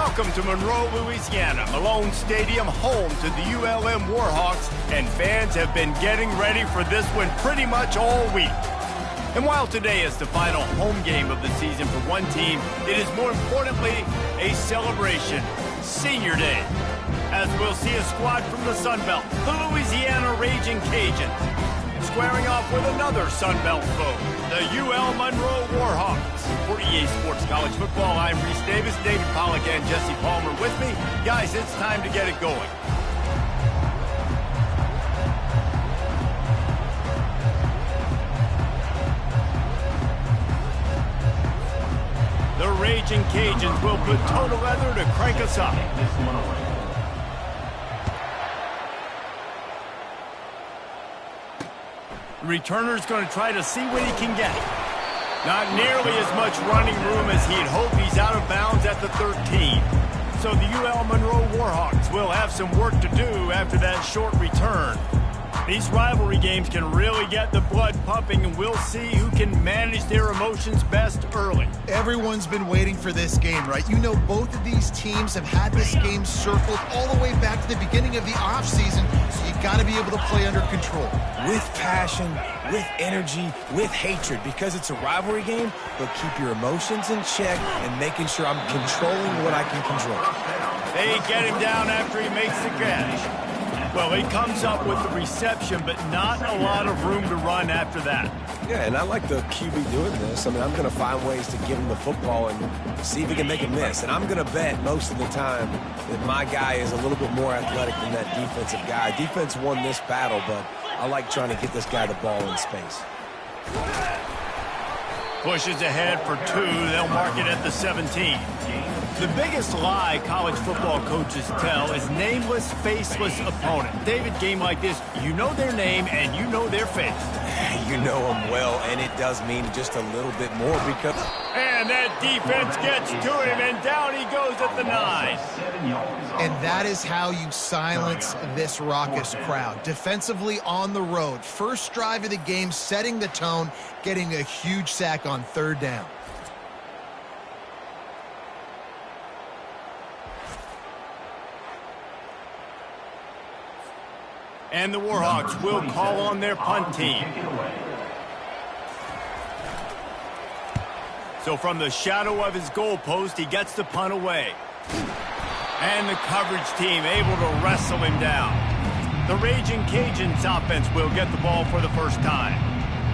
Welcome to Monroe, Louisiana, Malone Stadium, home to the ULM Warhawks, and fans have been getting ready for this one pretty much all week. And while today is the final home game of the season for one team, it is more importantly a celebration, Senior Day, as we'll see a squad from the Sun Belt, the Louisiana Raging Cajuns, squaring off with another Sun Belt foe, the UL Monroe Warhawks. For EA Sports College Football, I'm Reese Davis, David Pollack, and Jesse Palmer with me. Guys, it's time to get it going. The Raging Cajuns will put total leather to crank us up. The returner's going to try to see what he can get. Not nearly as much running room as he'd hoped. He's out of bounds at the 13. So the UL Monroe Warhawks will have some work to do after that short return. These rivalry games can really get the blood pumping, and we'll see who can manage their emotions best early. Everyone's been waiting for this game, right? You know, both of these teams have had this game circled all the way back to the beginning of the offseason, so you got to be able to play under control. With passion, with energy, with hatred, because it's a rivalry game, but keep your emotions in check and making sure I'm controlling what I can control. They get him down after he makes the catch. Well, he comes up with the reception, but not a lot of room to run after that. Yeah, and I like the QB doing this. I mean, I'm going to find ways to give him the football and see if he can make a miss. And I'm going to bet most of the time that my guy is a little bit more athletic than that defensive guy. Defense won this battle, but I like trying to get this guy the ball in space. Pushes ahead for 2. They'll mark it at the 17. The biggest lie college football coaches tell is nameless, faceless opponent. David, game like this, you know their name and you know their face. You know them well, and it does mean just a little bit more because... And that defense gets to him, and down he goes at the 9. And that is how you silence this raucous crowd. Defensively on the road. First drive of the game, setting the tone, getting a huge sack on 3rd down. And the Warhawks will call on their punt team. So from the shadow of his goalpost, he gets the punt away. And the coverage team able to wrestle him down. The Raging Cajuns offense will get the ball for the first time.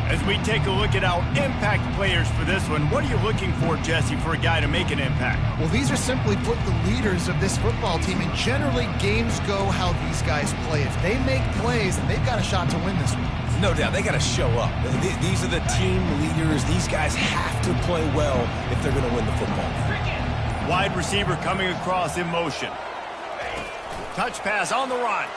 As we take a look at our impact players for this one, what are you looking for, Jesse, for a guy to make an impact? Well, these are simply put the leaders of this football team, and generally games go how these guys play. If they make plays, then they've got a shot to win this one. No doubt, they got to show up. These are the team leaders. These guys have to play well if they're going to win the football. Wide receiver coming across in motion. Touch pass on the run.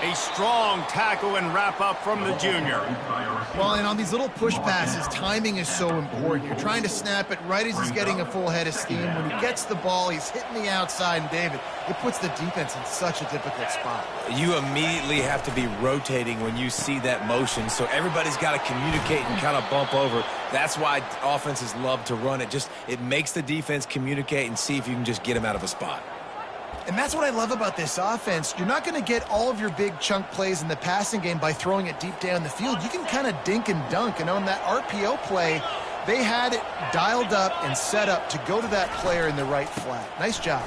A strong tackle and wrap up from the junior. Well, and on these little push passes, timing is so important. You're trying to snap it right as he's getting a full head of steam. When he gets the ball, he's hitting the outside, and David, it puts the defense in such a difficult spot. You immediately have to be rotating when you see that motion, so everybody's got to communicate and kind of bump over. That's why offenses love to run it. It makes the defense communicate and see if you can just get him out of a spot. And that's what I love about this offense. You're not going to get all of your big chunk plays in the passing game by throwing it deep down the field. You can kind of dink and dunk. And on that RPO play, they had it dialed up and set up to go to that player in the right flat. Nice job.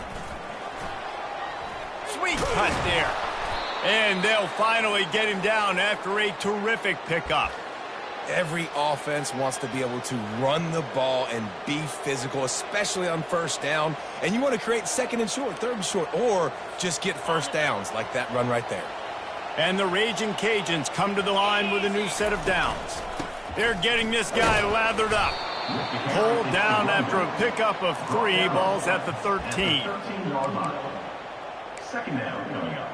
Sweet cut there. And they'll finally get him down after a terrific pickup. Every offense wants to be able to run the ball and be physical, especially on 1st down. And you want to create 2nd and short, 3rd and short, or just get 1st downs like that run right there. And the Raging Cajuns come to the line with a new set of downs. They're getting this guy lathered up. Pulled down after a pickup of 3 balls at the 13. 2nd down coming up.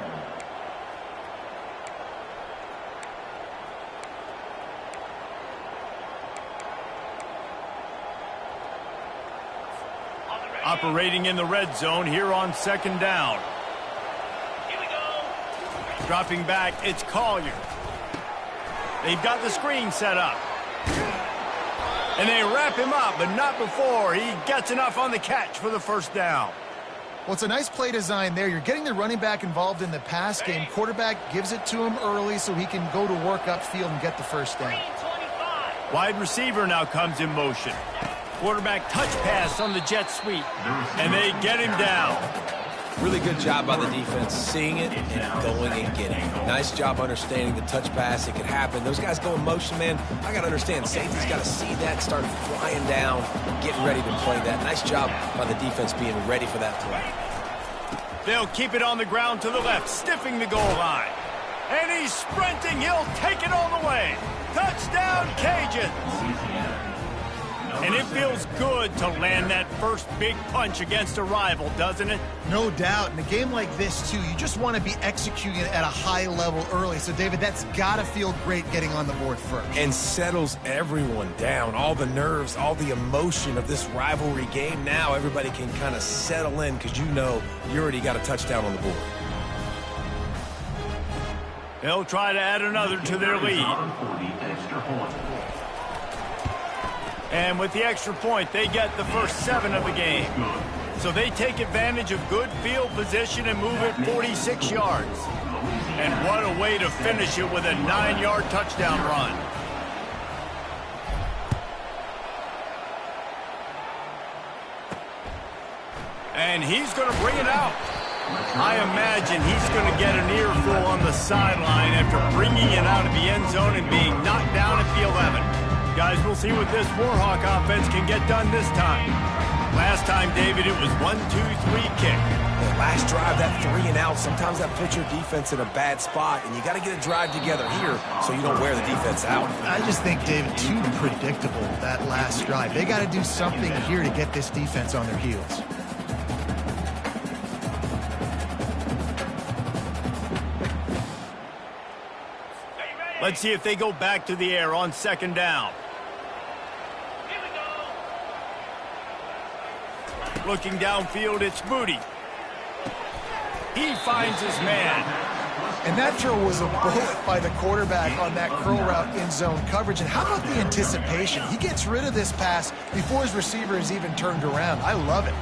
Operating in the red zone here on 2nd down. Here we go. Dropping back, it's Collier. They've got the screen set up. And they wrap him up, but not before he gets enough on the catch for the first down. Well, it's a nice play design there. You're getting the running back involved in the pass game. Quarterback gives it to him early so he can go to work upfield and get the first down. Wide receiver now comes in motion. Quarterback touch pass on the jet sweep, and they get him down. Really good job by the defense, seeing it and going and getting it. Nice job understanding the touch pass. It could happen. Those guys go in motion, man. I got to understand, safety's got to see that, start flying down, getting ready to play that. Nice job by the defense being ready for that play. They'll keep it on the ground to the left, stiffing the goal line. And he's sprinting. He'll take it all the way. Touchdown, Cajuns. And it feels good to land that first big punch against a rival, doesn't it? No doubt. In a game like this, too, you just want to be executing at a high level early. So, David, that's got to feel great getting on the board first. And settles everyone down. All the nerves, all the emotion of this rivalry game. Now everybody can kind of settle in because you know you already got a touchdown on the board. They'll try to add another to their lead. And with the extra point, they get the first 7 of the game. So they take advantage of good field position and move it 46 yards. And what a way to finish it with a 9-yard touchdown run. And he's going to bring it out. I imagine he's going to get an earful on the sideline after bringing it out of the end zone and being knocked down at the 11. Guys, we'll see what this Warhawk offense can get done this time. Last time, David, it was 1-2-3 kick. The last drive, that 3 and out, sometimes that puts your defense in a bad spot, and you got to get a drive together here so you don't wear the defense out. I just think, David, too predictable, that last drive. They got to do something here to get this defense on their heels. Let's see if they go back to the air on 2nd down. Looking downfield, it's Moody. He finds his man. And that throw was a bullet by the quarterback on that curl route in zone coverage. And how about the anticipation? He gets rid of this pass before his receiver is even turned around. I love it.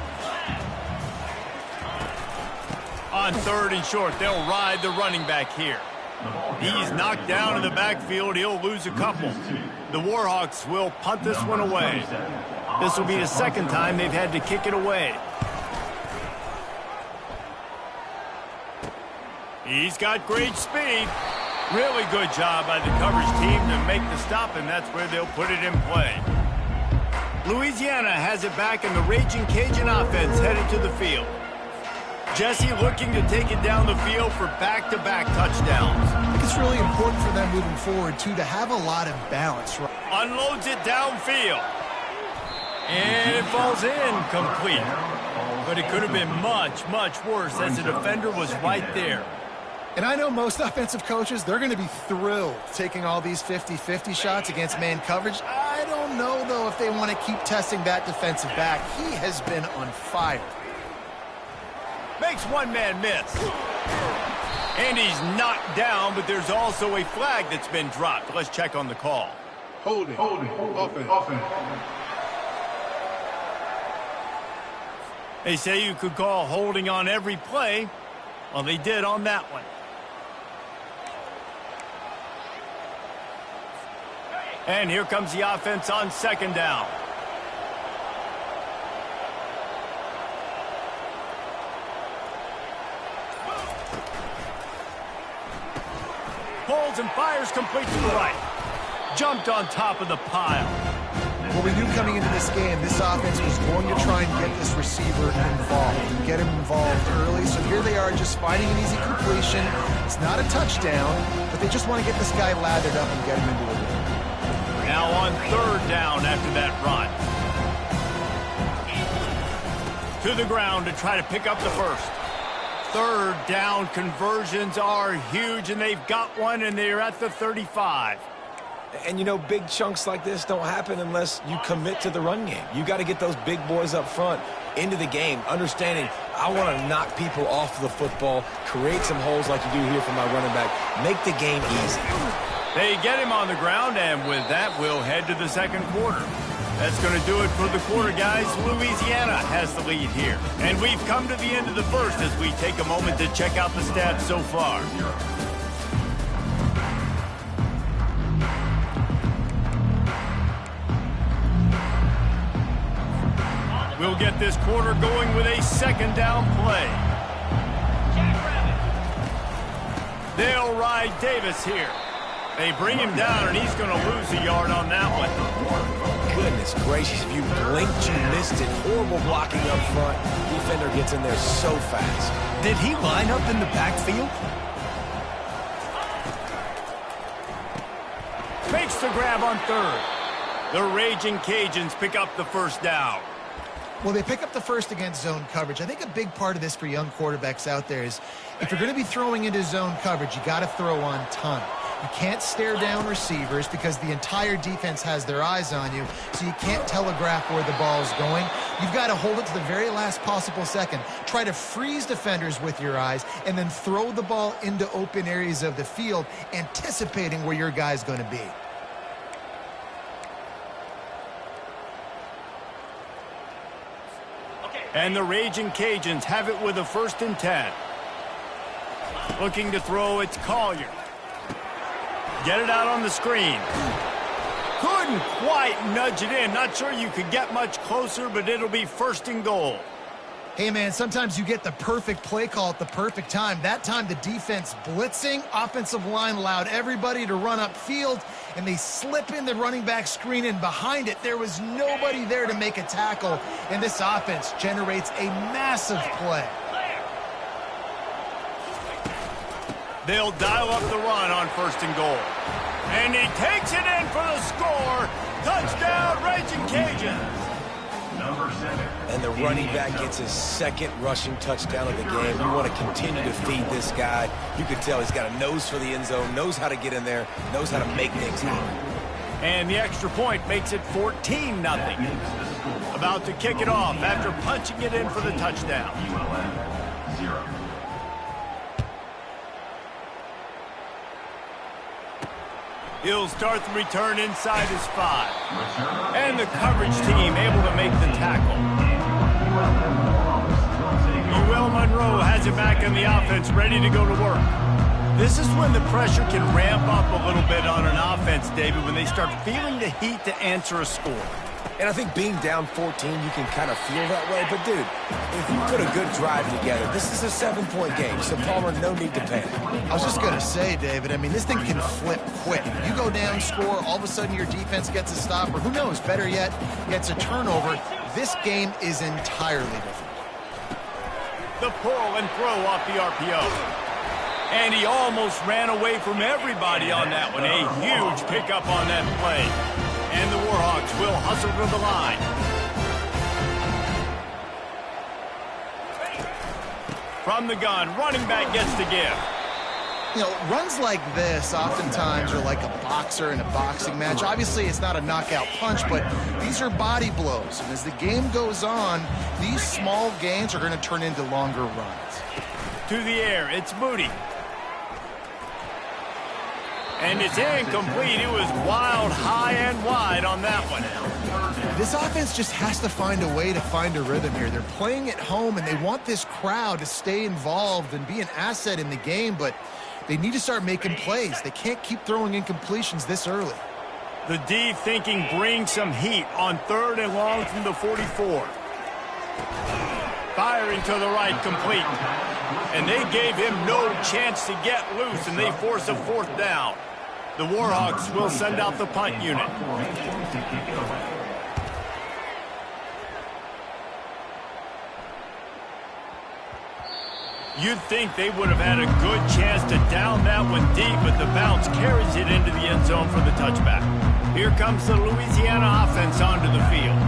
On 3rd and short, they'll ride the running back here. He's knocked down in the backfield. He'll lose a couple. The Warhawks will punt this one away. This will be the 2nd time they've had to kick it away. He's got great speed. Really good job by the coverage team to make the stop, and that's where they'll put it in play. Louisiana has it back, and the Raging Cajun offense headed to the field. Jesse looking to take it down the field for back-to-back touchdowns. I think it's really important for them moving forward, too, to have a lot of balance. Unloads it downfield. And it falls in complete. But it could have been much, much worse as the defender was right there. And I know most offensive coaches, they're going to be thrilled taking all these 50-50 shots against man coverage. I don't know, though, if they want to keep testing that defensive back. He has been on fire. Makes one man miss. And he's knocked down, but there's also a flag that's been dropped. Let's check on the call. Holding. Offense. They say you could call holding on every play. Well, they did on that one. And here comes the offense on 2nd down. Pulls and fires complete to the right. Jumped on top of the pile. Well, we knew coming into this game, this offense was going to try and get this receiver involved and get him involved early. So here they are just finding an easy completion. It's not a touchdown, but they just want to get this guy lathered up and get him into a win. Now on 3rd down after that run. To the ground to try to pick up the first. 3rd down conversions are huge, and they've got one, and they're at the 35. And, you know, big chunks like this don't happen unless you commit to the run game. You got to get those big boys up front into the game, understanding I want to knock people off the football, create some holes like you do here for my running back, make the game easy. They get him on the ground, and with that, we'll head to the 2nd quarter. That's going to do it for the quarter, guys. Louisiana has the lead here. And we've come to the end of the first as we take a moment to check out the stats so far. We'll get this quarter going with a second down play. They'll ride Davis here. They bring him down, and he's going to lose a yard on that one. Goodness gracious, if you blinked, you missed it. Horrible blocking up front. Defender gets in there so fast. Did he line up in the backfield? Makes the grab on third. The Raging Cajuns pick up the first down. Well, they pick up the first against zone coverage. I think a big part of this for young quarterbacks out there is if you're going to be throwing into zone coverage, you got to throw on time. You can't stare down receivers because the entire defense has their eyes on you, so you can't telegraph where the ball's going. You've got to hold it to the very last possible second. Try to freeze defenders with your eyes and then throw the ball into open areas of the field, anticipating where your guy's going to be. And the Raging Cajuns have it with a 1st and 10. Looking to throw, it's Collier. Get it out on the screen. Couldn't quite nudge it in. Not sure you could get much closer, but it'll be 1st and goal. Hey, man, sometimes you get the perfect play call at the perfect time. That time the defense blitzing, offensive line allowed everybody to run upfield, and they slip in the running back screen, and behind it there was nobody there to make a tackle, and this offense generates a massive play. They'll dial up the run on 1st and goal. And he takes it in for the score. Touchdown, Raging Cajuns. And the running back gets his 2nd rushing touchdown of the game. You want to continue to feed this guy. You can tell he's got a nose for the end zone, knows how to get in there, knows how to make things happen. And the extra point makes it 14-0. About to kick it off after punching it in for the touchdown. He'll start the return inside his 5. And the coverage team able to make the tackle. Monroe has it back in the offense, ready to go to work. This is when the pressure can ramp up a little bit on an offense, David, when they start feeling the heat to answer a score. And I think being down 14, you can kind of feel that way. But, dude, if you put a good drive together, this is a 7-point game, so Palmer, no need to panic. I was just going to say, David, I mean, this thing can flip quick. You go down, score, all of a sudden your defense gets a stop, or who knows, better yet, gets a turnover. This game is entirely different. The pull and throw off the RPO. And he almost ran away from everybody on that one. A huge pickup on that play. And the Warhawks will hustle to the line. From the gun, running back gets to give. You know, runs like this oftentimes are like a boxer in a boxing match. Obviously, it's not a knockout punch, but these are body blows. And as the game goes on, these small gains are going to turn into longer runs. To the air, it's Moody. And it's incomplete. It was wild, high, and wide on that one. This offense just has to find a way to find a rhythm here. They're playing at home, and they want this crowd to stay involved and be an asset in the game, but they need to start making plays. They can't keep throwing incompletions this early. The D thinking bring some heat on 3rd and long from the 44. Firing to the right, complete. And they gave him no chance to get loose, and they force a 4th down. The Warhawks will send out the punt unit. You'd think they would have had a good chance to down that one deep, but the bounce carries it into the end zone for the touchback. Here comes the Louisiana offense onto the field.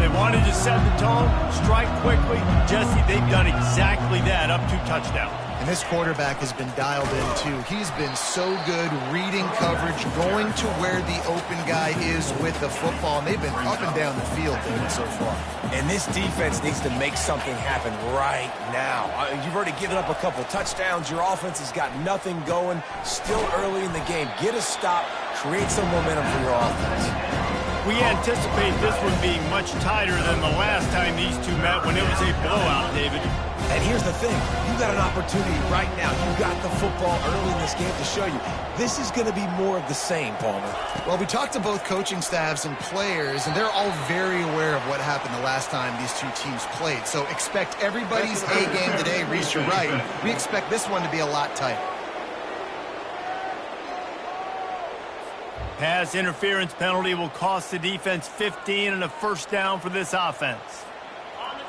They wanted to set the tone, strike quickly. Jesse, they've done exactly that, up 2 touchdowns. And this quarterback has been dialed in, too. He's been so good reading coverage, going to where the open guy is with the football, and they've been up and down the field so far. And this defense needs to make something happen right now. You've already given up a couple touchdowns. Your offense has got nothing going. Still early in the game. Get a stop. Create some momentum for your offense. We anticipate this one being much tighter than the last time these two met when it was a blowout, David. And here's the thing. You got an opportunity right now. You got the football early in this game to show you. This is going to be more of the same, Palmer. Well, we talked to both coaching staffs and players, and they're all very aware of what happened the last time these two teams played. So expect everybody's A game today. Reese, you're right. We expect this one to be a lot tighter. Pass interference penalty will cost the defense 15 and a first down for this offense.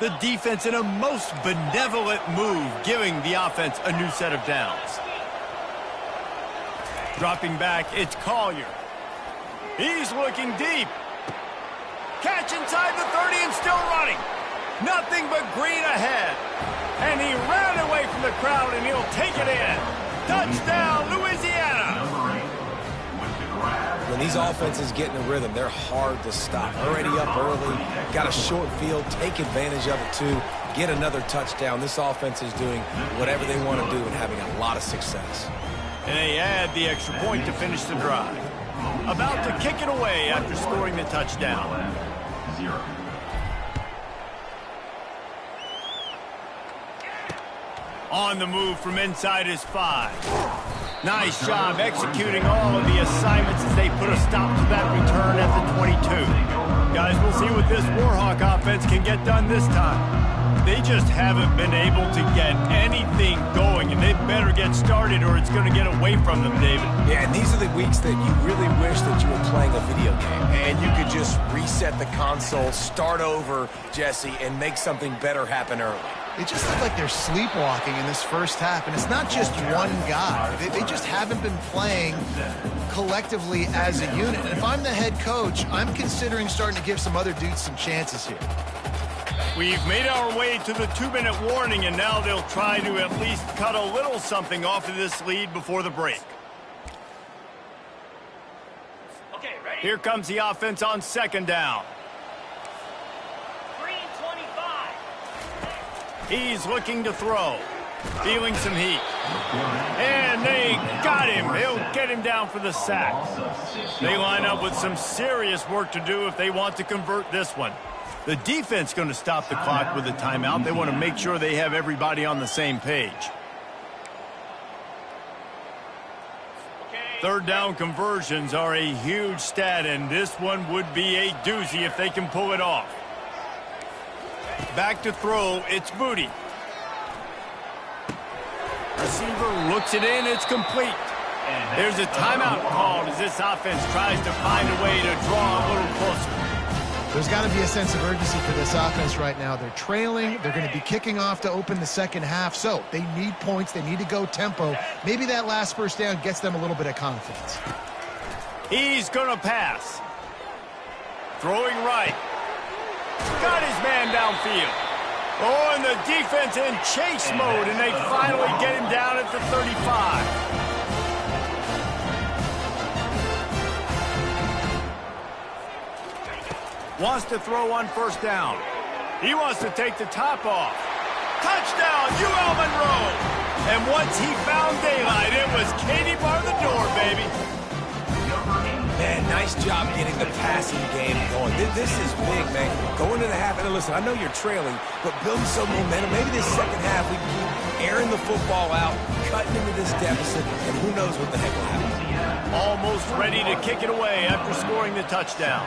The defense in a most benevolent move, giving the offense a new set of downs. Dropping back, it's Collier. He's looking deep. Catch inside the 30 and still running. Nothing but green ahead. And he ran away from the crowd, and he'll take it in. Touchdown, Louisiana. When these offenses get in a rhythm, they're hard to stop. Already up early, got a short field, take advantage of it too, get another touchdown. This offense is doing whatever they want to do and having a lot of success. And they add the extra point to finish the drive. About to kick it away after scoring the touchdown. 0. On the move from inside his 5. Nice job executing all of the assignments as they put a stop to that return at the 22. Guys, we'll see what this Warhawk offense can get done this time. They just haven't been able to get anything going, and they better get started or it's going to get away from them, David. Yeah, and these are the weeks that you really wish that you were playing a video game and you could just reset the console, start over, Jesse, and make something better happen early. They just look like they're sleepwalking in this first half, and it's not just one guy. They just haven't been playing collectively as a unit. And if I'm the head coach, I'm considering starting to give some other dudes some chances here. We've made our way to the 2-minute warning, and now they'll try to at least cut a little something off of this lead before the break. Okay, ready? Here comes the offense on second down. Green 25. He's looking to throw. Feeling some heat. And they got him. He'll get him down for the sack. They line up with some serious work to do if they want to convert this one. The defense going to stop the clock with a timeout. They want to make sure they have everybody on the same page. Third down conversions are a huge stat, and this one would be a doozy if they can pull it off. Back to throw, it's Booty. Receiver looks it in, it's complete. There's a timeout called as this offense tries to find a way to draw a little closer. There's got to be a sense of urgency for this offense right now. They're trailing. They're going to be kicking off to open the second half. So they need points. They need to go tempo. Maybe that last first down gets them a little bit of confidence. He's going to pass. Throwing right. Got his man downfield. Oh, and the defense in chase mode, and they finally get him down at the 35. Wants to throw on first down. He wants to take the top off. Touchdown, UL Monroe. And once he found daylight, it was Katie bar the door, baby. Man, nice job getting the passing game going. This is big, man. Going to the half, and listen, I know you're trailing, but building some momentum. Maybe this second half we can keep airing the football out, cutting into this deficit, and who knows what the heck will happen. Almost ready to kick it away after scoring the touchdown.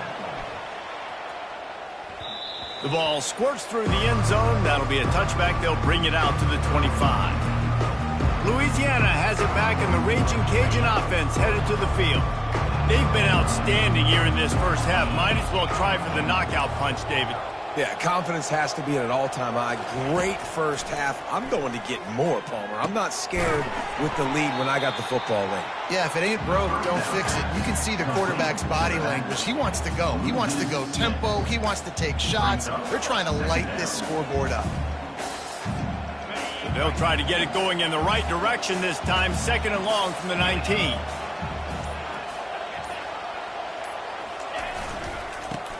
The ball squirts through the end zone. That'll be a touchback. They'll bring it out to the 25. Louisiana has it back, and the Raging Cajun offense headed to the field. They've been outstanding here in this first half. Might as well try for the knockout punch, David. Yeah, confidence has to be at an all-time high. Great first half. I'm going to get more, Palmer. I'm not scared with the lead when I got the football late. Yeah, if it ain't broke, don't fix it. You can see the quarterback's body language. He wants to go. He wants to go tempo. He wants to take shots. They're trying to light this scoreboard up. They'll try to get it going in the right direction this time. Second and long from the 19.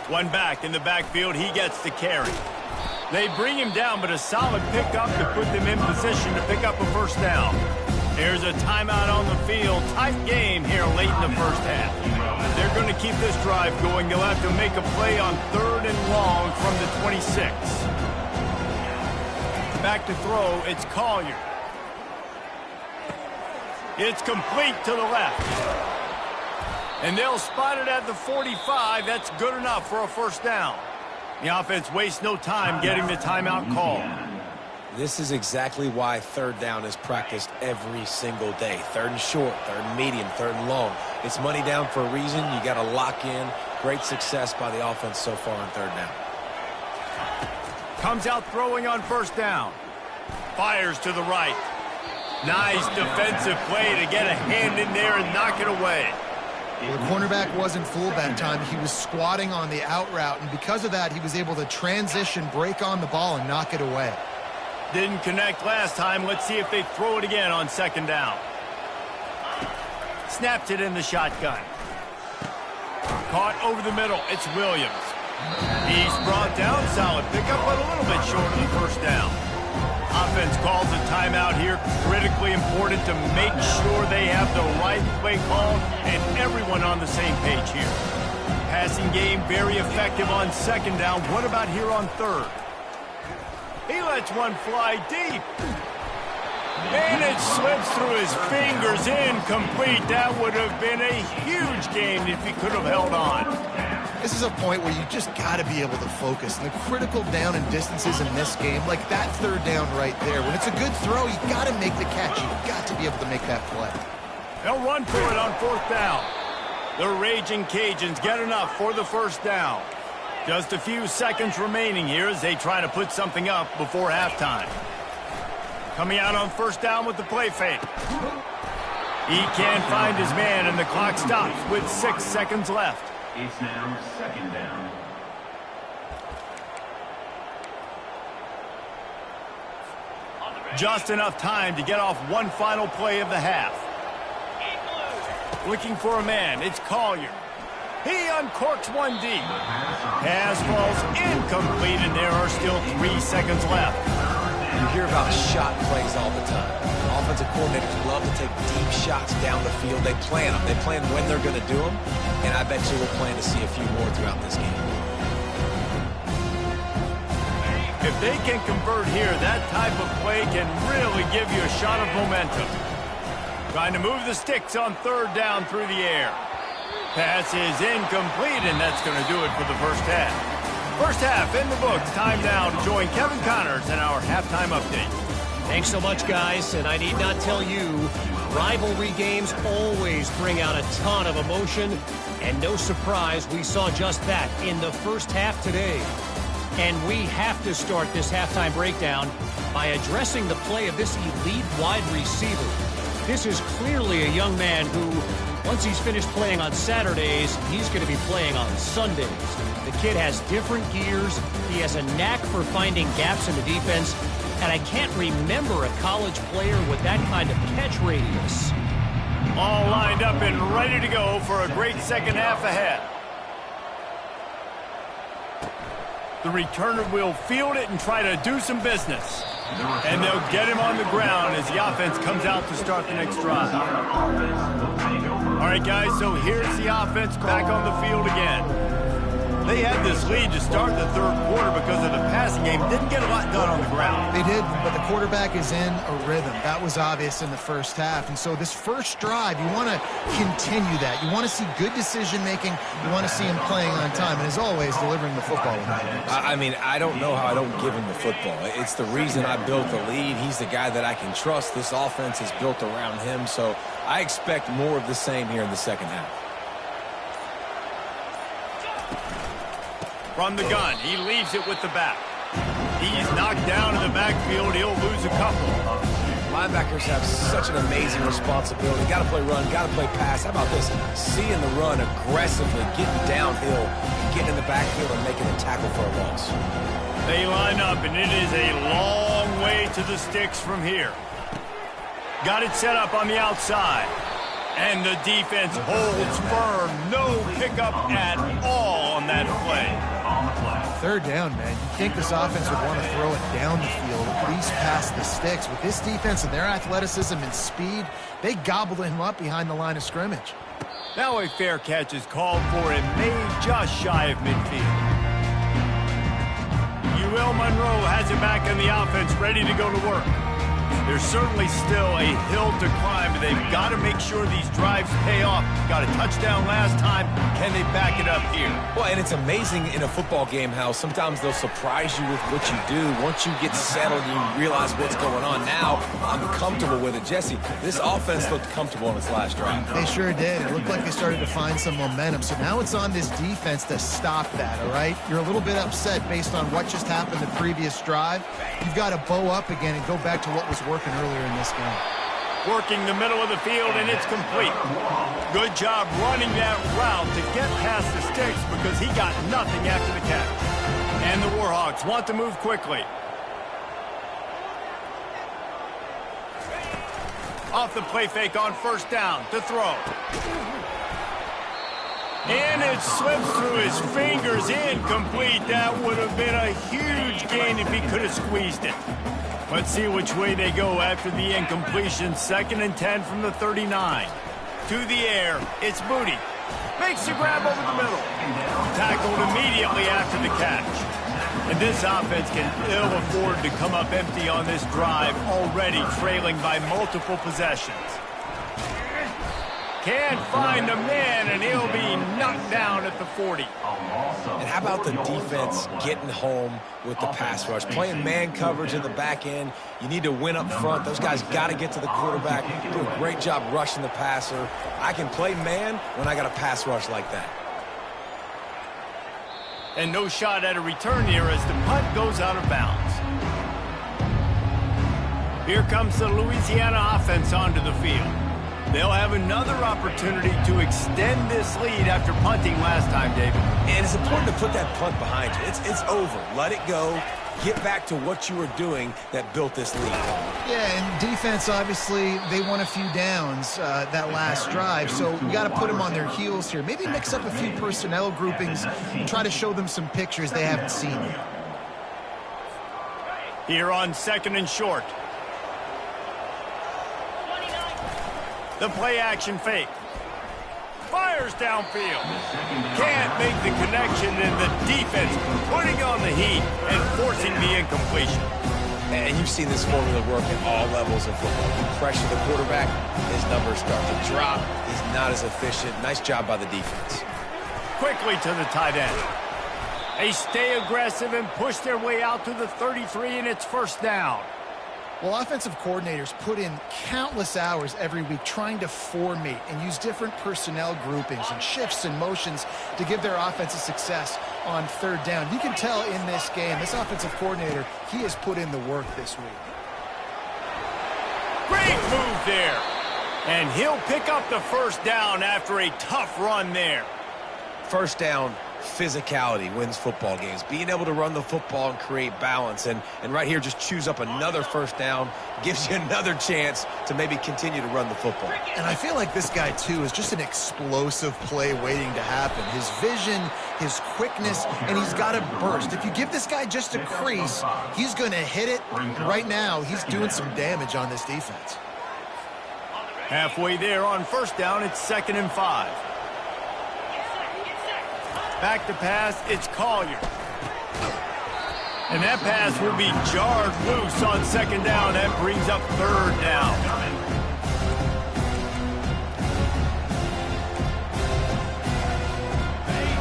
One back in the backfield. He gets the carry. They bring him down, but a solid pickup to put them in position to pick up a first down. There's a timeout on the field. Tight game here late in the first half. They're they're going to keep this drive going, they'll have to make a play on 3rd and long from the 26. Back to throw, it's Collier. It's complete to the left. And they'll spot it at the 45. That's good enough for a first down. The offense wastes no time getting the timeout call. This is exactly why 3rd down is practiced every single day. 3rd and short, 3rd and medium, 3rd and long. It's money down for a reason. You got to lock in. Great success by the offense so far on 3rd down. Comes out throwing on first down. Fires to the right. Nice defensive play to get a hand in there and knock it away. The cornerback wasn't fooled that time. He was squatting on the out route, and because of that, he was able to transition, break on the ball, and knock it away. Didn't connect last time. Let's see if they throw it again on 2nd down. Snaps it in the shotgun. Caught over the middle. It's Williams. He's brought down. Solid pickup, but a little bit short of the first down. Offense calls a timeout here. Critically important to make sure they have the right play call and everyone on the same page here. Passing game very effective on 2nd down. What about here on 3rd? He lets one fly deep. And it slips through his fingers, incomplete. That would have been a huge gain if he could have held on. This is a point where you just got to be able to focus. And the critical down and distances in this game, like that 3rd down right there, when it's a good throw, you got to make the catch. You've got to be able to make that play. They'll run for it on 4th down. The Raging Cajuns get enough for the first down. Just a few seconds remaining here as they try to put something up before halftime. Coming out on 1st down with the play fake. He can't find his man, and the clock stops with 6 seconds left. It's now 2nd down. Just enough time to get off one final play of the half. Looking for a man. It's Collier. He uncorks one deep. Pass falls incomplete, and there are still 3 seconds left. You hear about shot plays all the time. Offensive coordinators love to take deep shots down the field. They plan them. They plan when they're going to do them, and I bet you we'll plan to see a few more throughout this game. If they can convert here, that type of play can really give you a shot of momentum. Trying to move the sticks on 3rd down through the air. Pass is incomplete, and that's going to do it for the first half. First half in the books. Time now to join Kevin Connors in our halftime update. Thanks so much, guys, and I need not tell you, rivalry games always bring out a ton of emotion, and no surprise, we saw just that in the first half today. And we have to start this halftime breakdown by addressing the play of this elite wide receiver. This is clearly a young man who, once he's finished playing on Saturdays, he's going to be playing on Sundays. The kid has different gears, he has a knack for finding gaps in the defense, and I can't remember a college player with that kind of catch radius. All lined up and ready to go for a great second half ahead. The returner will field it and try to do some business. And they'll get him on the ground as the offense comes out to start the next drive. All right, guys, so here's the offense back on the field again. They had this lead to start the 3rd quarter because of the passing game. Didn't get a lot done on the ground. They did, but the quarterback is in a rhythm. That was obvious in the first half. And so this first drive, you want to continue that. You want to see good decision-making. You want to see him playing on time. And as always, delivering the football. I mean, I don't know how I don't give him the football. It's the reason I built the lead. He's the guy that I can trust. This offense is built around him. So I expect more of the same here in the second half. From the gun, he leaves it with the back. He's knocked down in the backfield. He'll lose a couple. Linebackers have such an amazing responsibility. Got to play run, got to play pass. How about this? Seeing the run aggressively, getting downhill, getting in the backfield and making a tackle for a loss. They line up, and it is a long way to the sticks from here. Got it set up on the outside. And the defense holds firm. No pickup at all on that play. 3rd down, man. You think this offense would want to throw it down the field, at least past the sticks. With this defense and their athleticism and speed, they gobbled him up behind the line of scrimmage. Now a fair catch is called for and made just shy of midfield. Monroe has it back in the offense, ready to go to work. There's certainly still a hill to climb, but they've got to make sure these drives pay off. Got a touchdown last time. Can they back it up here? Well, and it's amazing in a football game how sometimes they'll surprise you with what you do. Once you get settled, you realize what's going on. Now, I'm comfortable with it. Jesse, this offense looked comfortable on its last drive. They sure did. It looked like they started to find some momentum. So now it's on this defense to stop that, all right? You're a little bit upset based on what just happened the previous drive. You've got to bow up again and go back to what was working earlier in this game. Working the middle of the field, and it's complete. Good job running that route to get past the sticks because he got nothing after the catch. And the Warhawks want to move quickly. Off the play fake on first down to throw. And it slips through his fingers, incomplete. That would have been a huge gain if he could have squeezed it. Let's see which way they go after the incompletion. 2nd and 10 from the 39. To the air, it's Booty. Makes the grab over the middle. Tackled immediately after the catch. And this offense can ill afford to come up empty on this drive, already trailing by multiple possessions. Can't find the man, and he'll be knocked down at the 40. And how about the defense getting home with the pass rush? Playing man coverage in the back end. You need to win up front. Those guys got to get to the quarterback. Do a great job rushing the passer. I can play man when I got a pass rush like that. And no shot at a return here as the punt goes out of bounds. Here comes the Louisiana offense onto the field. They'll have another opportunity to extend this lead after punting last time, David. And it's important to put that punt behind you. It's over. Let it go. Get back to what you were doing that built this lead. Yeah, and defense, obviously, they won a few downs that last drive, so we got to put them on their heels here. Maybe mix up a few personnel groupings and try to show them some pictures they haven't seen yet. Here on 2nd and short. The play action fake. Fires downfield. Can't make the connection, and the defense putting on the heat and forcing the incompletion. And you've seen this formula work at all levels of football. You pressure the quarterback, his numbers start to drop. He's not as efficient. Nice job by the defense. Quickly to the tight end. They stay aggressive and push their way out to the 33, and it's first down. Well, offensive coordinators put in countless hours every week trying to formate and use different personnel groupings and shifts and motions to give their offense a success on 3rd down. You can tell in this game, this offensive coordinator, he has put in the work this week. Great move there. And he'll pick up the first down after a tough run there. First down, physicality wins football games. Being able to run the football and create balance. And right here, just choose up another first down. Gives you another chance to maybe continue to run the football. And I feel like this guy, too, is just an explosive play waiting to happen. His vision, his quickness, and he's got a burst. If you give this guy just a crease, he's going to hit it. Right now, he's doing some damage on this defense. Halfway there on first down, it's 2nd and 5. Back to pass, it's Collier. And that pass will be jarred loose on 2nd down. That brings up 3rd down.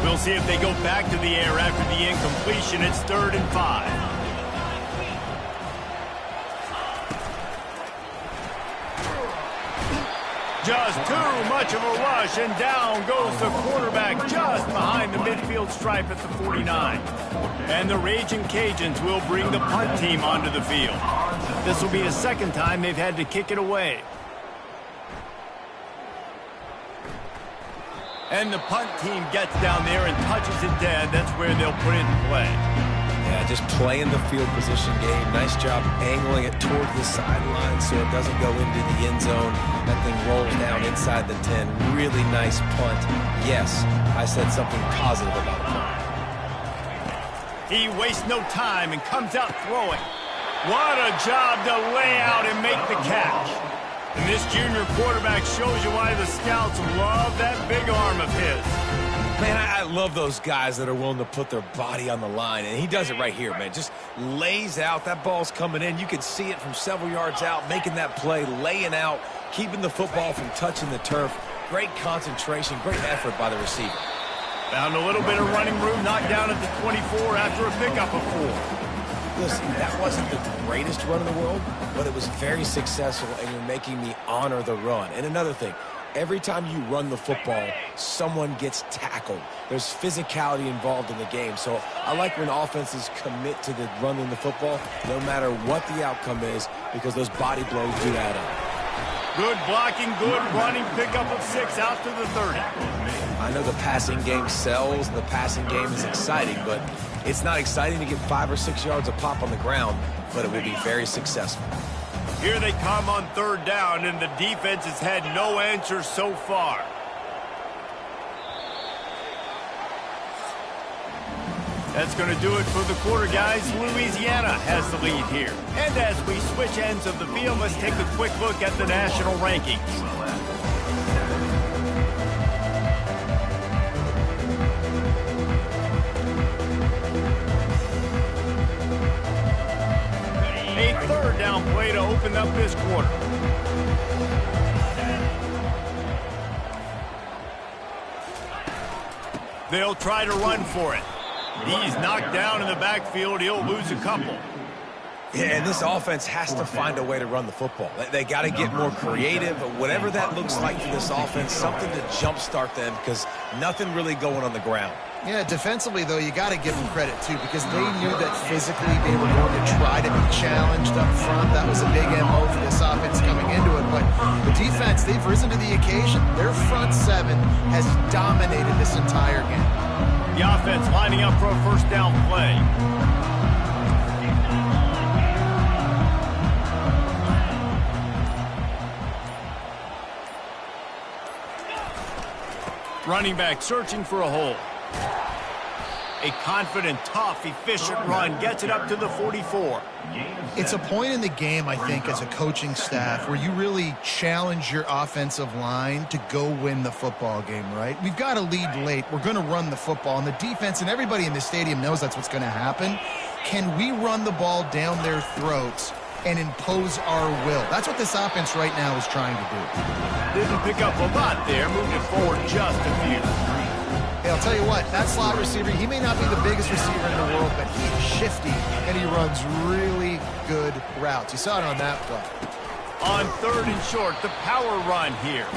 We'll see if they go back to the air after the incompletion. It's 3rd and 5. Just too much of a rush, and down goes the quarterback just behind the midfield stripe at the 49. And the Raging Cajuns will bring the punt team onto the field. This will be the 2nd time they've had to kick it away. And the punt team gets down there and touches it dead. That's where they'll put it in play. Yeah, just playing the field position game. Nice job angling it toward the sideline so it doesn't go into the end zone. That thing rolls down inside the 10. Really nice punt. Yes, I said something positive about a punt. He wastes no time and comes out throwing. What a job to lay out and make the catch. And this junior quarterback shows you why the scouts love that big arm of his. Man, I love those guys that are willing to put their body on the line, and he does it right here, man. Just lays out. That ball's coming in. You can see it from several yards out, making that play, laying out, keeping the football from touching the turf. Great concentration, great effort by the receiver. Found a little bit of running room, knocked down at the 24 after a pickup of 4. Listen, that wasn't the greatest run in the world, but it was very successful, and you're making me honor the run. And another thing, every time you run the football, someone gets tackled. There's physicality involved in the game. So I like when offenses commit to the running the football, no matter what the outcome is, because those body blows do add up. Good blocking, good running, pickup of 6 out to the 30. I know the passing game sells and the passing game is exciting, but it's not exciting to get 5 or 6 yards a pop on the ground, but it will be very successful. Here they come on 3rd down, and the defense has had no answers so far. That's going to do it for the quarter, guys. Louisiana has the lead here. And as we switch ends of the field, let's take a quick look at the national rankings. A 3rd down play to open up this quarter. They'll try to run for it. He's knocked down in the backfield. He'll lose a couple. Yeah, and this offense has to find a way to run the football. They got to get more creative, whatever that looks like for this offense, something to jumpstart them, because nothing really going on the ground. Yeah, defensively, though, you got to give them credit, too, because they knew that physically they were going to try to be challenged up front. That was a big MO for this offense coming into it. But the defense, they've risen to the occasion. Their front 7 has dominated this entire game. The offense lining up for a 1st down play. Running back searching for a hole. A confident, tough, efficient run gets it up to the 44. It's a point in the game, I think, as a coaching staff where you really challenge your offensive line to go win the football game, right? We've got to lead late. We're going to run the football, and the defense and everybody in the stadium knows that's what's going to happen. Can we run the ball down their throats and impose our will? That's what this offense right now is trying to do. Didn't pick up a lot there, moved it forward just a few. Hey, I'll tell you what, that slot receiver, he may not be the biggest receiver in the world, but he's shifty, and he runs really good routes. You saw it on that play. On 3rd and short, the power run here.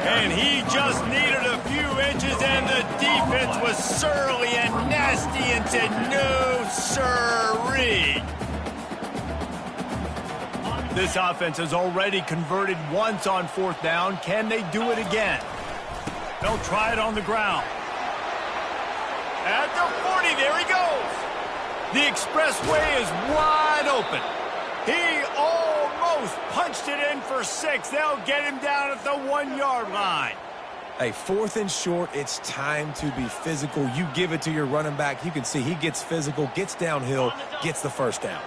And he just needed a few inches, and the defense was surly and nasty and said, no, sirree. This offense has already converted once on 4th down. Can they do it again? They'll try it on the ground. At the 40, there he goes. The expressway is wide open. He almost punched it in for 6. They'll get him down at the 1-yard line. Hey, 4th and short, it's time to be physical. You give it to your running back. You can see he gets physical, gets downhill, gets the 1st down.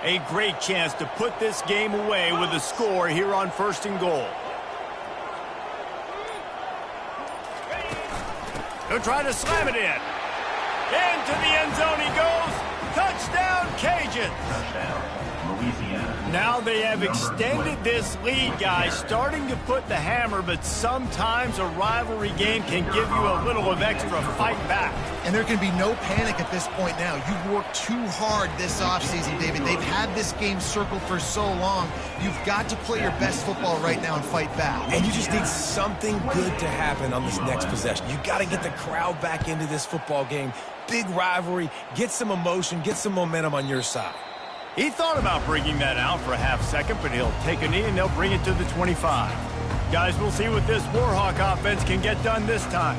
A great chance to put this game away with a score here on 1st and goal. They'll try to slam it in. Into the end zone he goes. Touchdown, Cajun. Touchdown, Louisiana. Now they have extended this lead, guys, starting to put the hammer, but sometimes a rivalry game can give you a little of extra fight back. And there can be no panic at this point now. You've worked too hard this offseason, David. They've had this game circled for so long. You've got to play your best football right now and fight back. And you just need something good to happen on this next possession. You got to get the crowd back into this football game. Big rivalry. Get some emotion. Get some momentum on your side. He thought about bringing that out for a half second, but he'll take a knee and they'll bring it to the 25. Guys, we'll see what this Warhawk offense can get done this time.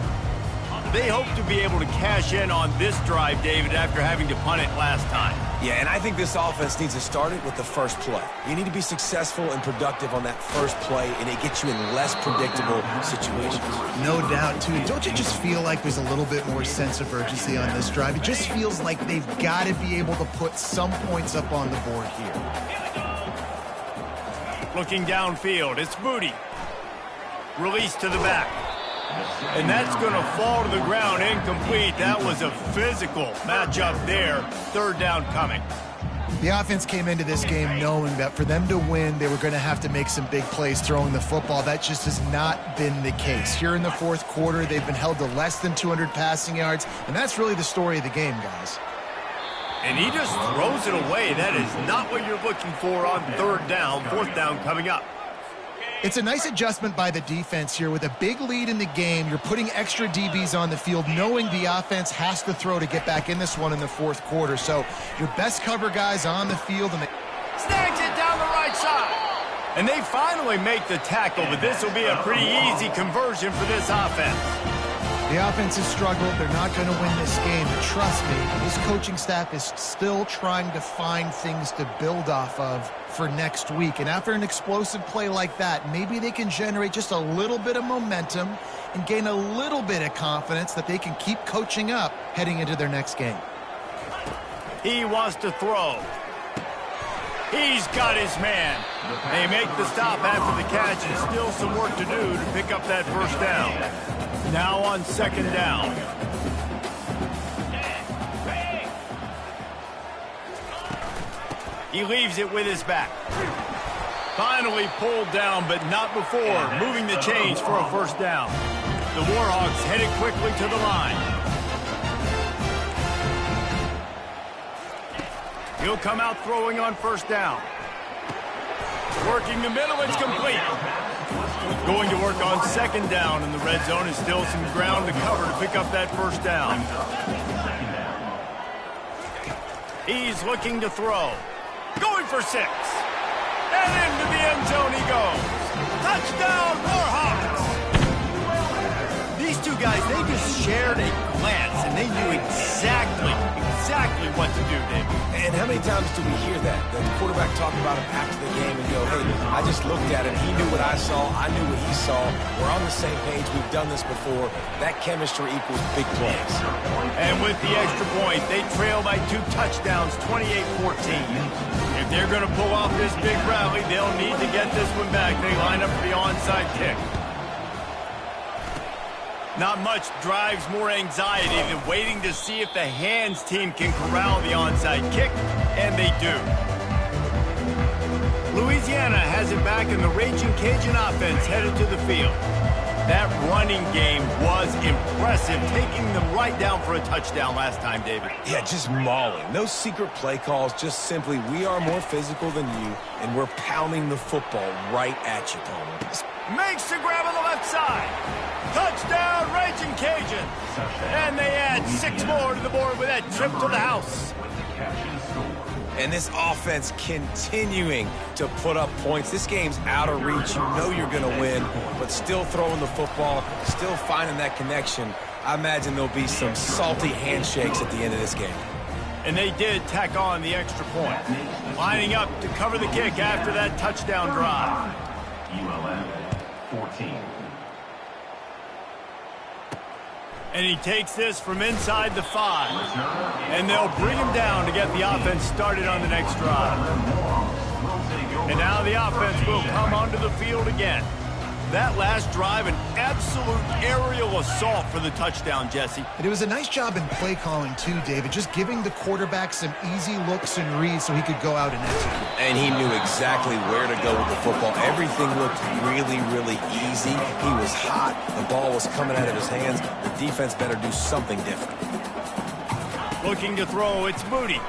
They hope to be able to cash in on this drive, David, after having to punt it last time. Yeah, and I think this offense needs to start it with the first play. You need to be successful and productive on that first play, and it gets you in less predictable situations. No doubt, too. Don't you just feel like there's a little bit more sense of urgency on this drive? It just feels like they've got to be able to put some points up on the board here. Looking downfield, it's Moody. Release to the back. And that's going to fall to the ground, incomplete. That was a physical matchup there. Third down coming. The offense came into this game knowing that for them to win, they were going to have to make some big plays throwing the football. That just has not been the case. Here in the fourth quarter, they've been held to less than 200 passing yards, and that's really the story of the game, guys. And he just throws it away. That is not what you're looking for on third down. Fourth down coming up. It's a nice adjustment by the defense here. With a big lead in the game, you're putting extra DBs on the field, knowing the offense has to throw to get back in this one in the fourth quarter. So your best cover guys on the field. And snags it down the right side. And they finally make the tackle, but this will be a pretty easy conversion for this offense. The offense has struggled. They're not going to win this game. But trust me, this coaching staff is still trying to find things to build off of for next week. And after an explosive play like that, maybe they can generate just a little bit of momentum and gain a little bit of confidence that they can keep coaching up heading into their next game. He wants to throw. He's got his man. They make the stop after the catch, and still some work to do to pick up that first down. Now on second down. He leaves it with his back. Finally pulled down, but not before moving the chains for a first down. The Warhawks headed quickly to the line. He'll come out throwing on first down. Working the middle, it's complete. Going to work on second down in the red zone, and still some ground to cover to pick up that first down. He's looking to throw. Going for 6. And into the end zone he goes. Touchdown, Warhawks! These two guys, they just shared a glance, and they knew exactly what to do, David. And how many times do we hear that? The quarterback talk about him after the game and go, hey, I just looked at him. He knew what I saw. I knew what he saw. We're on the same page. We've done this before. That chemistry equals big plays. And with the extra point, they trail by 2 touchdowns, 28-14. If they're going to pull off this big rally, they'll need to get this one back. They line up for the onside kick. Not much drives more anxiety than waiting to see if the hands team can corral the onside kick, and they do. Louisiana has it back, and the Raging Cajun offense headed to the field. That running game was impressive, taking them right down for a touchdown last time, David. Yeah, just mauling. No secret play calls, just simply we are more physical than you, and we're pounding the football right at you, Palmer. Makes the grab on the left side. Touchdown, Raging Cajuns. And they add 6 more to the board with that trip to the house. And this offense continuing to put up points. This game's out of reach. You know you're going to win, but still throwing the football, still finding that connection. I imagine there'll be some salty handshakes at the end of this game. And they did tack on the extra point. Lining up to cover the kick after that touchdown drive. ULM 14. And he takes this from inside the 5. And they'll bring him down to get the offense started on the next drive. And now the offense will come onto the field again. That last drive, an absolute aerial assault for the touchdown, Jesse. And it was a nice job in play calling, too, David, just giving the quarterback some easy looks and reads so he could go out and execute. And he knew exactly where to go with the football. Everything looked really, really easy. He was hot. The ball was coming out of his hands. The defense better do something different. Looking to throw, it's Moody.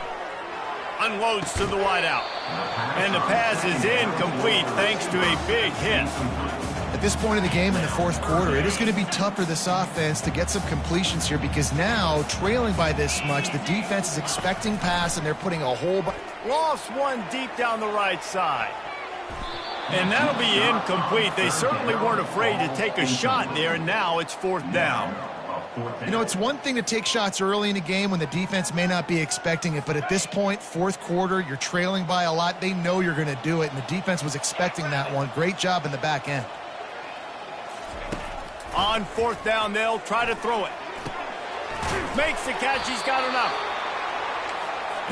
Unloads to the wideout. And the pass is incomplete thanks to a big hit. At this point in the game in the fourth quarter, it is going to be tough for this offense to get some completions here because now, trailing by this much, the defense is expecting pass and they're putting a whole lost one deep down the right side. And that'll be incomplete. They certainly weren't afraid to take a shot there, and now it's fourth down. You know, it's one thing to take shots early in a game when the defense may not be expecting it, but at this point, fourth quarter, you're trailing by a lot. They know you're going to do it, and the defense was expecting that one. Great job in the back end. On fourth down, they'll try to throw it. Makes the catch. He's got enough.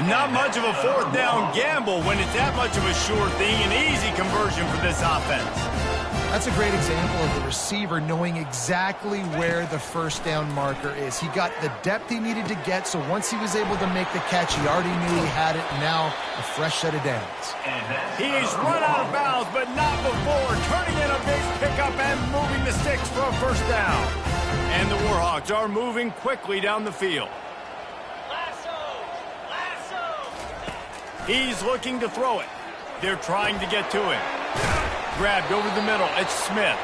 Not much of a fourth down gamble when it's that much of a sure thing, an easy conversion for this offense. That's a great example of the receiver knowing exactly where the first down marker is. He got the depth he needed to get, so once he was able to make the catch, he already knew he had it. Now a fresh set of downs. He's run out of bounds, but not before turning in a big pickup and moving the sticks for a first down. And the Warhawks are moving quickly down the field. He's looking to throw it. They're trying to get to him. Grabbed over the middle. It's Smith.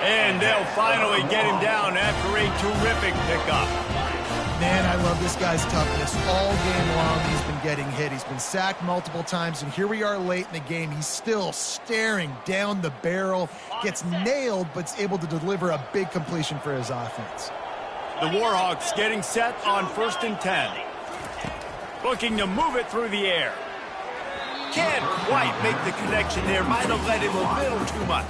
And they'll finally get him down after a terrific pickup. Man, I love this guy's toughness. All game long, he's been getting hit. He's been sacked multiple times, and here we are late in the game. He's still staring down the barrel, gets nailed, but's able to deliver a big completion for his offense. The Warhawks getting set on 1st and 10. Looking to move it through the air. Can't quite make the connection there. Might have let him a little too much.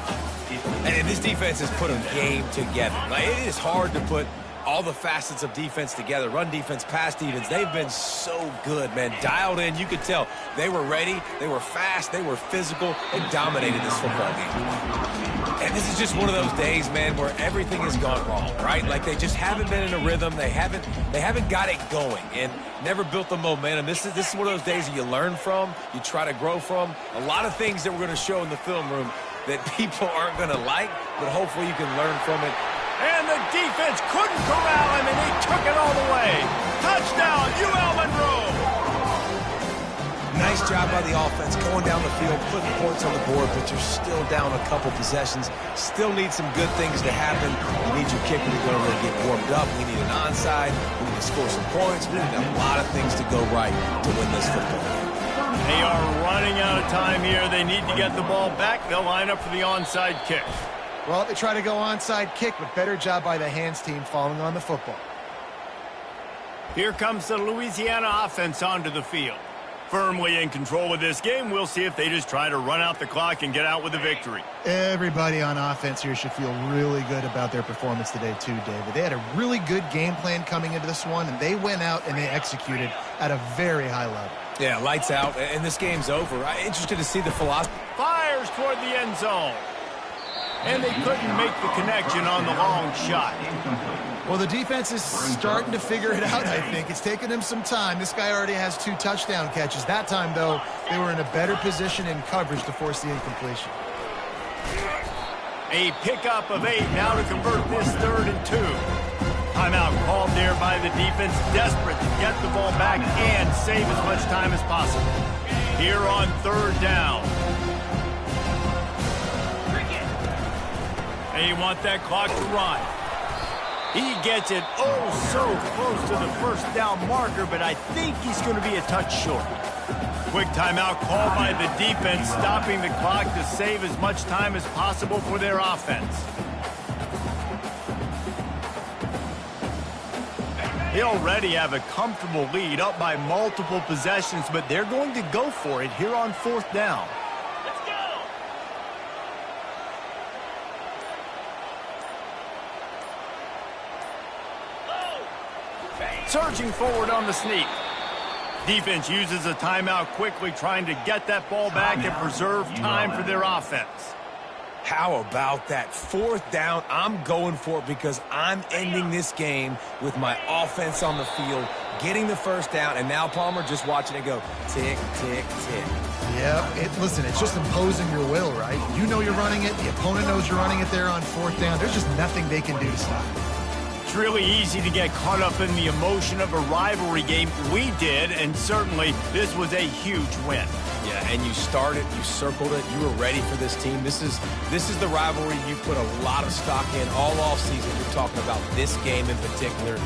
And this defense has put a game together. Like, it is hard to put all the facets of defense together. Run defense, pass defense. They've been so good, man. Dialed in. You could tell they were ready. They were fast. They were physical. They dominated this football game. And this is just one of those days, man, where everything has gone wrong, right? Like, they just haven't been in a rhythm. They haven't got it going and never built the momentum. This is one of those days that you learn from, you try to grow from. A lot of things that we're going to show in the film room that people aren't going to like, but hopefully you can learn from it. And the defense couldn't corral him, and he took it all the way. Touchdown, UL Monroe! Nice job by the offense going down the field, putting points on the board, but you're still down a couple possessions. Still need some good things to happen. You need your kicker to go and get warmed up. We need an onside. We need to score some points. We need a lot of things to go right to win this football game. They are running out of time here. They need to get the ball back. They'll line up for the onside kick. Well, they try to go onside kick, but better job by the hands team following on the football. Here comes the Louisiana offense onto the field. Firmly in control of this game. We'll see if they just try to run out the clock and get out with a victory. Everybody on offense here should feel really good about their performance today too, David. They had a really good game plan coming into this one, and they went out and they executed at a very high level. Yeah, lights out, and this game's over. I'm interested to see the philosophy. Fires toward the end zone. And they couldn't make the connection on the long shot. Well, the defense is starting to figure it out, I think. It's taken them some time. This guy already has 2 touchdown catches. That time, though, they were in a better position in coverage to force the incompletion. A pickup of 8 now to convert this 3rd and 2. Timeout called there by the defense, desperate to get the ball back and save as much time as possible. Here on 3rd down. They want that clock to run. He gets it so close to the first down marker, but I think he's going to be a touch short. Quick timeout called by the defense, stopping the clock to save as much time as possible for their offense. They already have a comfortable lead, up by multiple possessions, but they're going to go for it here on 4th down. Surging forward on the sneak. Defense uses a timeout quickly, trying to get that ball back and preserve time for their offense. How about that? 4th down, I'm going for it because I'm ending this game with my offense on the field, getting the first down, and now Palmer just watching it go tick, tick, tick. Yeah, listen, it's just imposing your will, right? You know you're running it. The opponent knows you're running it there on 4th down. There's just nothing they can do to stop it. It's really easy to get caught up in the emotion of a rivalry game. We did, and certainly this was a huge win. Yeah, and you started, you circled it, you were ready for this team. This is the rivalry you put a lot of stock in all offseason. You're talking about this game in particular.